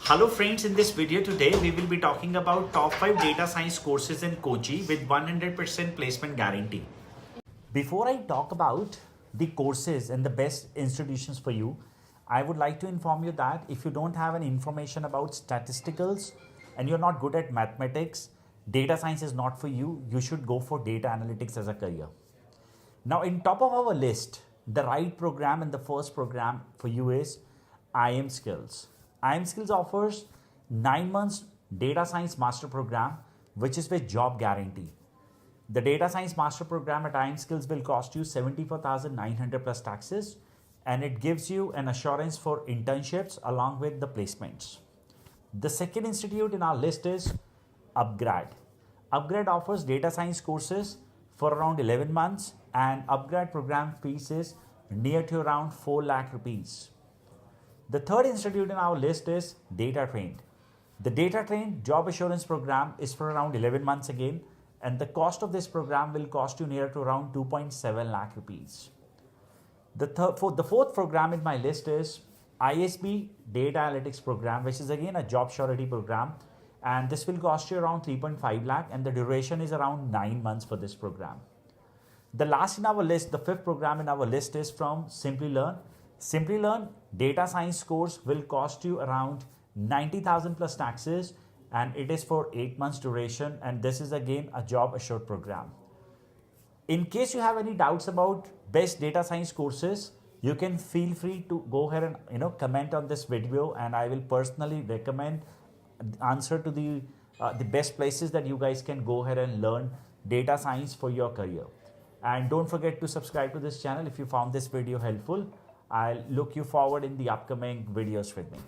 Hello friends, in this video today we will be talking about top 5 data science courses in Kochi with 100% placement guarantee. Before I talk about the courses and the best institutions for you, I would like to inform you that if you don't have any information about statisticals and you're not good at mathematics, data science is not for you. You should go for data analytics as a career. Now, in top of our list, the right program and the first program for you is IM Skills. IM Skills offers 9 months data science master program, which is with job guarantee. The data science master program at IM Skills will cost you 74,900 plus taxes, and it gives you an assurance for internships along with the placements. The second institute in our list is UpGrad. UpGrad offers data science courses for around 11 months, and UpGrad program fees is near to around 4 lakh rupees. The third institute in our list is Data Trained. The Data Trained job assurance program is for around 11 months again, and the cost of this program will cost you near to around 2.7 lakh rupees. The fourth program in my list is ISB Data Analytics program, which is again a job surety program, and this will cost you around 3.5 lakh, and the duration is around 9 months for this program. The last in our list, the fifth program in our list, is from SimpliLearn. SimpliLearn data science course will cost you around 90,000 plus taxes, and it is for 8 months duration, and this is again a job assured program. In case you have any doubts about best data science courses, you can feel free to go ahead and comment on this video, and I will personally recommend answer to the best places that you guys can go ahead and learn data science for your career. And don't forget to subscribe to this channel if you found this video helpful. I'll look you forward in the upcoming videos with me.